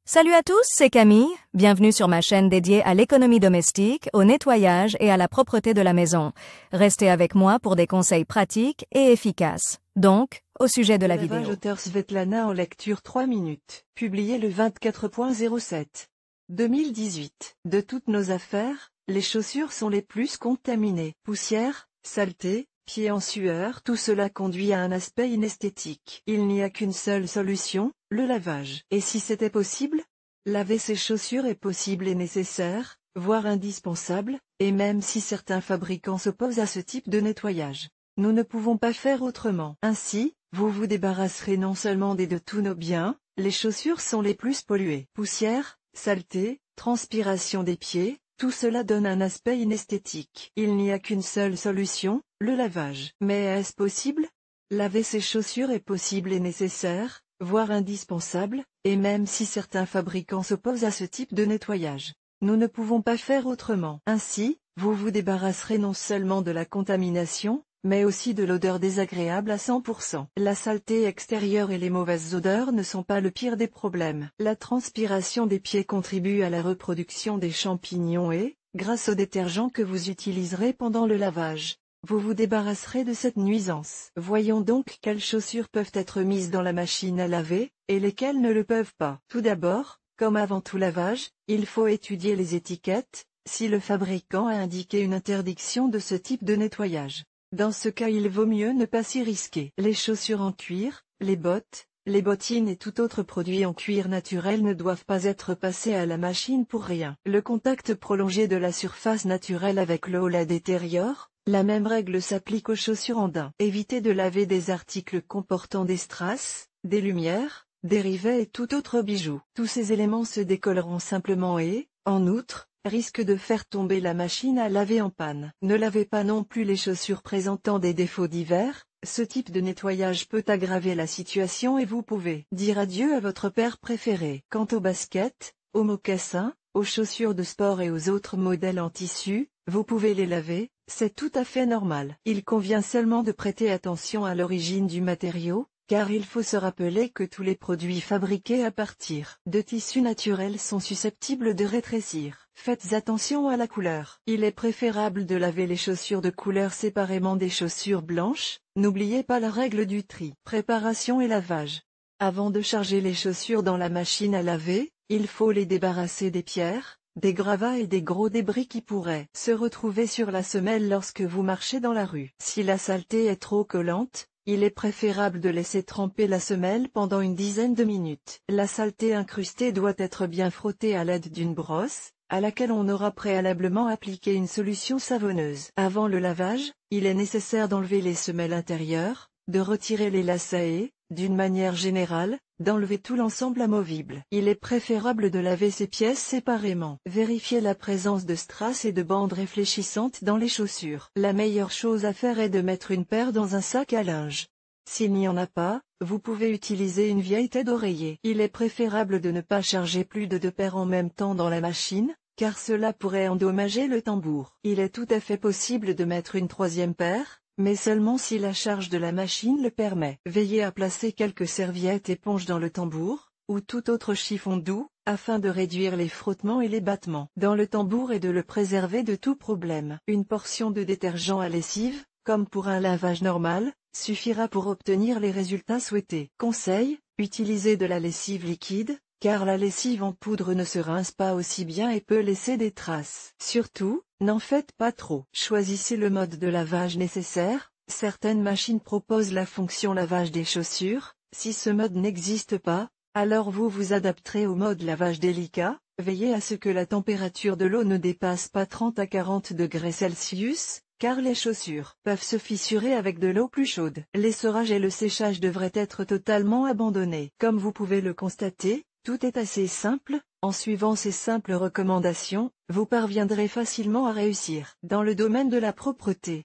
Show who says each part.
Speaker 1: Salut à tous, c'est Camille. Bienvenue sur ma chaîne dédiée à l'économie domestique, au nettoyage et à la propreté de la maison. Restez avec moi pour des conseils pratiques et efficaces. Donc, au sujet de la
Speaker 2: Lavage
Speaker 1: vidéo.
Speaker 2: auteur Svetlana en lecture 3 minutes. Publié le 24.07 2018. De toutes nos affaires, les chaussures sont les plus contaminées. Poussière, saleté, pieds en sueur, tout cela conduit à un aspect inesthétique. Il n'y a qu'une seule solution, le lavage. Et si c'était possible? Laver ses chaussures est possible et nécessaire, voire indispensable, et même si certains fabricants s'opposent à ce type de nettoyage. Nous ne pouvons pas faire autrement. Ainsi, vous vous débarrasserez non seulement de tous nos biens, les chaussures sont les plus polluées. Poussière, saleté, transpiration des pieds, tout cela donne un aspect inesthétique. Il n'y a qu'une seule solution, le lavage. Mais est-ce possible? Laver ses chaussures est possible et nécessaire, voire indispensable, et même si certains fabricants s'opposent à ce type de nettoyage. Nous ne pouvons pas faire autrement. Ainsi, vous vous débarrasserez non seulement de la contamination, mais aussi de l'odeur désagréable à 100%. La saleté extérieure et les mauvaises odeurs ne sont pas le pire des problèmes. La transpiration des pieds contribue à la reproduction des champignons et, grâce au détergent que vous utiliserez pendant le lavage, vous vous débarrasserez de cette nuisance. Voyons donc quelles chaussures peuvent être mises dans la machine à laver, et lesquelles ne le peuvent pas. Tout d'abord, comme avant tout lavage, il faut étudier les étiquettes, si le fabricant a indiqué une interdiction de ce type de nettoyage. Dans ce cas, il vaut mieux ne pas s'y risquer. Les chaussures en cuir, les bottes, les bottines et tout autre produit en cuir naturel ne doivent pas être passés à la machine pour rien. Le contact prolongé de la surface naturelle avec l'eau la détériore. La même règle s'applique aux chaussures en daim. Évitez de laver des articles comportant des strass, des lumières, des rivets et tout autre bijou. Tous ces éléments se décolleront simplement et, en outre, risque de faire tomber la machine à laver en panne. Ne lavez pas non plus les chaussures présentant des défauts divers, ce type de nettoyage peut aggraver la situation et vous pouvez dire adieu à votre paire préférée. Quant aux baskets, aux mocassins, aux chaussures de sport et aux autres modèles en tissu, vous pouvez les laver, c'est tout à fait normal. Il convient seulement de prêter attention à l'origine du matériau, car il faut se rappeler que tous les produits fabriqués à partir de tissus naturels sont susceptibles de rétrécir. Faites attention à la couleur. Il est préférable de laver les chaussures de couleur séparément des chaussures blanches. N'oubliez pas la règle du tri. Préparation et lavage. Avant de charger les chaussures dans la machine à laver, il faut les débarrasser des pierres, des gravats et des gros débris qui pourraient se retrouver sur la semelle lorsque vous marchez dans la rue. Si la saleté est trop collante, il est préférable de laisser tremper la semelle pendant une dizaine de minutes. La saleté incrustée doit être bien frottée à l'aide d'une brosse, à laquelle on aura préalablement appliqué une solution savonneuse. Avant le lavage, il est nécessaire d'enlever les semelles intérieures, de retirer les lacets et, d'une manière générale, d'enlever tout l'ensemble amovible. Il est préférable de laver ces pièces séparément. Vérifiez la présence de strass et de bandes réfléchissantes dans les chaussures. La meilleure chose à faire est de mettre une paire dans un sac à linge. S'il n'y en a pas, vous pouvez utiliser une vieille tête d'oreiller. Il est préférable de ne pas charger plus de 2 paires en même temps dans la machine, car cela pourrait endommager le tambour. Il est tout à fait possible de mettre une 3e paire, mais seulement si la charge de la machine le permet. Veillez à placer quelques serviettes éponges dans le tambour, ou tout autre chiffon doux, afin de réduire les frottements et les battements dans le tambour et de le préserver de tout problème. Une portion de détergent à lessive, comme pour un lavage normal, suffira pour obtenir les résultats souhaités. Conseil, utilisez de la lessive liquide, car la lessive en poudre ne se rince pas aussi bien et peut laisser des traces. Surtout, n'en faites pas trop. Choisissez le mode de lavage nécessaire. Certaines machines proposent la fonction lavage des chaussures. Si ce mode n'existe pas, alors vous vous adapterez au mode lavage délicat. Veillez à ce que la température de l'eau ne dépasse pas 30 à 40 degrés Celsius, car les chaussures peuvent se fissurer avec de l'eau plus chaude. L'essorage et le séchage devraient être totalement abandonnés. Comme vous pouvez le constater, tout est assez simple. En suivant ces simples recommandations, vous parviendrez facilement à réussir dans le domaine de la propreté.